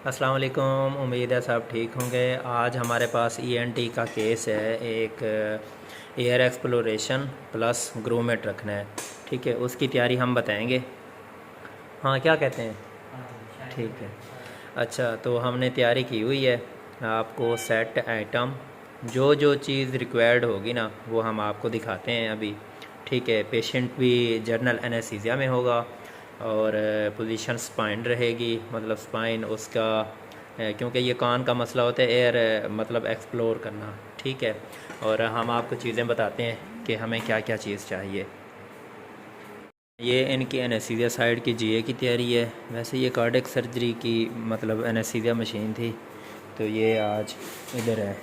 अस्सलाम वालेकुम। उम्मीद है सब ठीक होंगे। आज हमारे पास ईएनटी का केस है, एक एयर एक्सप्लोरेशन प्लस ग्रूमेट रखना है। ठीक है, उसकी तैयारी हम बताएंगे। हाँ, क्या कहते हैं? ठीक है। अच्छा, तो हमने तैयारी की हुई है। आपको सेट आइटम जो जो चीज़ रिक्वायर्ड होगी ना, वो हम आपको दिखाते हैं अभी। ठीक है, पेशेंट भी जर्नल एनेस्थीसिया में होगा और पोजीशन स्पाइन रहेगी, मतलब स्पाइन उसका क्योंकि ये कान का मसला होता है, एयर मतलब एक्सप्लोर करना। ठीक है, और हम आपको चीज़ें बताते हैं कि हमें क्या क्या चीज़ चाहिए। ये इनकी एनेस्थीसिया साइड की जीए की तैयारी है। वैसे ये कार्डियक सर्जरी की मतलब एनेस्थीसिया मशीन थी, तो ये आज इधर है।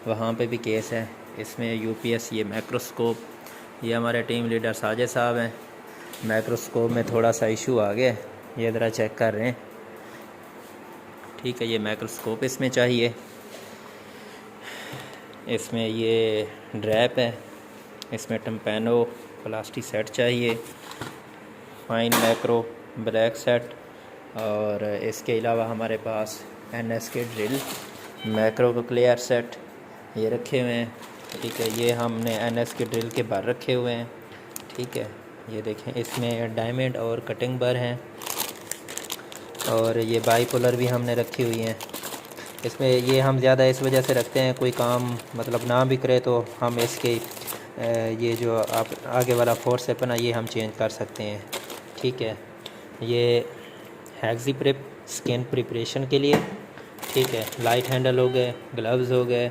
वहाँ पे भी केस है। इसमें यूपीएस, ये माइक्रोस्कोप, ये हमारे टीम लीडर साजिद साहब हैं। माइक्रोस्कोप में थोड़ा सा इशू आ गया, ये ज़रा चेक कर रहे हैं। ठीक है, ये माइक्रोस्कोप इसमें चाहिए। इसमें ये ड्रैप है, इसमें टम्पैनो प्लास्टिक सेट चाहिए, फाइन मैक्रो ब्लैक सेट, और इसके अलावा हमारे पास एनएस के ड्रिल मैक्रो को क्लियर सेट ये रखे हुए हैं। ठीक है, ये हमने एनएस के ड्रिल के बार रखे हुए हैं। ठीक है, ये देखें, इसमें डायमंड और कटिंग बार हैं, और ये बाईपोलर भी हमने रखी हुई हैं। इसमें ये हम ज़्यादा इस वजह से रखते हैं, कोई काम मतलब ना भी करे तो हम इसके ये जो आप आगे वाला फोर्स है ना, ये हम चेंज कर सकते हैं। ठीक है, ये हैक्सी प्रिप स्किन प्रिपरेशन के लिए। ठीक है, लाइट हैंडल हो गए, ग्लव्स हो गए,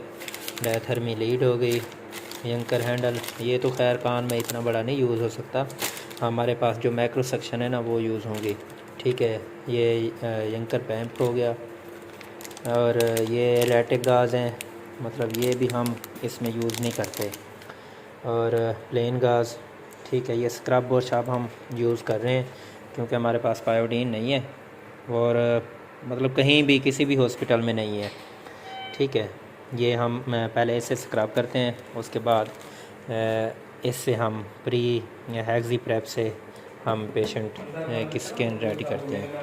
डायथर्मी लीड हो गई, यंकर हैंडल। ये तो खैर कान में इतना बड़ा नहीं यूज़ हो सकता, हमारे पास जो मैक्रो सेक्शन है ना वो यूज़ होंगी। ठीक है, ये यंकर पैम्प हो गया, और ये रैटिक गाज हैं, मतलब ये भी हम इसमें यूज़ नहीं करते, और प्लेन गाज। ठीक है, ये स्क्रब और शाब हम यूज़ कर रहे हैं क्योंकि हमारे पास पायोडीन नहीं है, और मतलब कहीं भी किसी भी हॉस्पिटल में नहीं है। ठीक है, ये हम पहले इससे स्क्रब करते हैं, उसके बाद इससे हम प्री हैक्सी प्रेप से हम पेशेंट की स्किन रेडी करते हैं।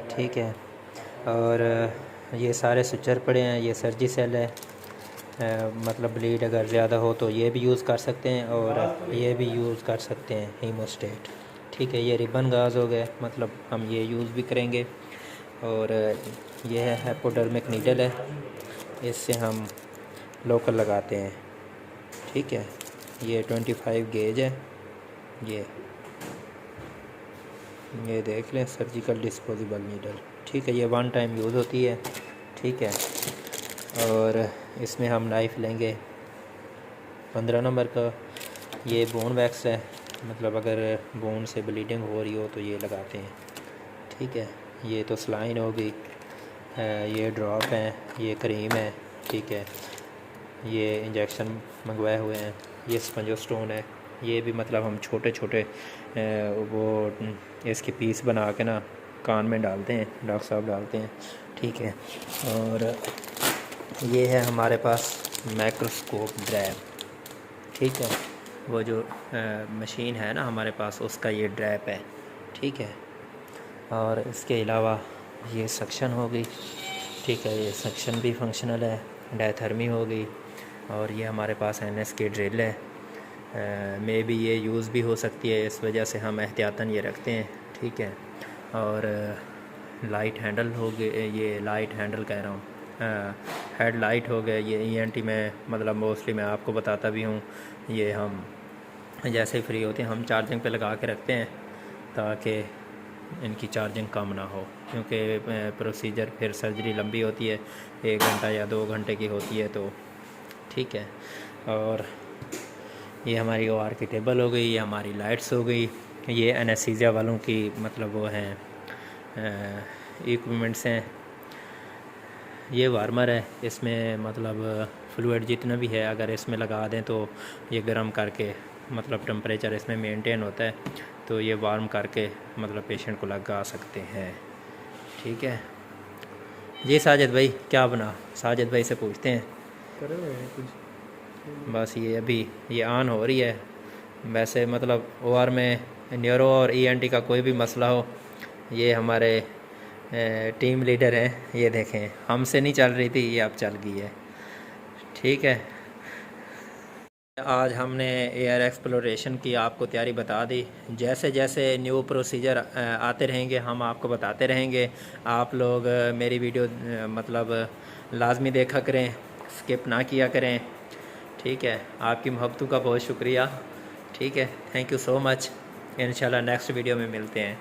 ठीक है, और ये सारे सुचर पड़े हैं, ये सर्जी सेल है। मतलब ब्लीड अगर ज़्यादा हो तो ये भी यूज़ कर सकते हैं, और ये भी यूज़ कर सकते हैं हीमोस्टेट। ठीक है, ये रिबन गाज हो गए, मतलब हम ये यूज़ भी करेंगे। और ये है हाइपोडर्मिक नीडल है, इससे हम लोकल लगाते हैं। ठीक है, ये 25 गेज है। ये देख लें, सर्जिकल डिस्पोजेबल नीडल। ठीक है, ये वन टाइम यूज़ होती है। ठीक है, और इसमें हम नाइफ लेंगे 15 नंबर का। ये बोन वैक्स है, मतलब अगर बोन से ब्लीडिंग हो रही हो तो ये लगाते हैं। ठीक है, ये तो सलाइन हो गई, ये ड्रॉप हैं, ये क्रीम है। ठीक है, ये इंजेक्शन मंगवाए हुए हैं, ये स्पंजोस्टोन है। ये भी मतलब हम छोटे छोटे वो इसके पीस बना के ना कान में डालते हैं, डॉक्टर साहब डालते हैं। ठीक है, और ये है हमारे पास माइक्रोस्कोप ड्रैप। ठीक है, वो जो मशीन है ना हमारे पास, उसका ये ड्रैप है। ठीक है, और इसके अलावा ये सक्शन हो गई। ठीक है, ये सक्शन भी फंक्शनल है। डायथर्मी हो गई, और ये हमारे पास एनएस की ड्रिल है। मे भी ये यूज़ भी हो सकती है, इस वजह से हम एहतियातन ये रखते हैं। ठीक है, और लाइट हैंडल हो गए, ये लाइट हैंडल कह रहा हूँ, हेड लाइट हो गए। ये ईएनटी में मतलब मोस्टली मैं आपको बताता भी हूँ, ये हम जैसे ही फ्री होते हैं हम चार्जिंग पे लगा के रखते हैं ताकि इनकी चार्जिंग कम ना हो, क्योंकि प्रोसीजर फिर सर्जरी लंबी होती है, 1 घंटा या 2 घंटे की होती है। तो ठीक है, और ये हमारी ओआर की टेबल हो गई, ये हमारी लाइट्स हो गई। ये एनेस्थीसिया वालों की मतलब वो हैं इक्विपमेंट्स हैं। ये वार्मर है, इसमें मतलब फ्लूइड जितना भी है अगर इसमें लगा दें तो ये गर्म करके मतलब टेम्परेचर इसमें मेंटेन होता है, तो ये वार्म करके मतलब पेशेंट को लगा सकते हैं। ठीक है जी। साजिद भाई क्या बना, साजिद भाई से पूछते हैं। बस ये अभी ये ऑन हो रही है। वैसे मतलब ओआर में न्यूरो और ईएनटी का कोई भी मसला हो, ये हमारे टीम लीडर हैं। ये देखें, हमसे नहीं चल रही थी, ये अब चल गई है। ठीक है, आज हमने एयर एक्सप्लोरेशन की आपको तैयारी बता दी। जैसे जैसे न्यू प्रोसीजर आते रहेंगे हम आपको बताते रहेंगे। आप लोग मेरी वीडियो मतलब लाजमी देखा करें, स्किप ना किया करें। ठीक है, आपकी मोहब्बतों का बहुत शुक्रिया। ठीक है, थैंक यू सो मच। इंशाल्लाह नेक्स्ट वीडियो में मिलते हैं।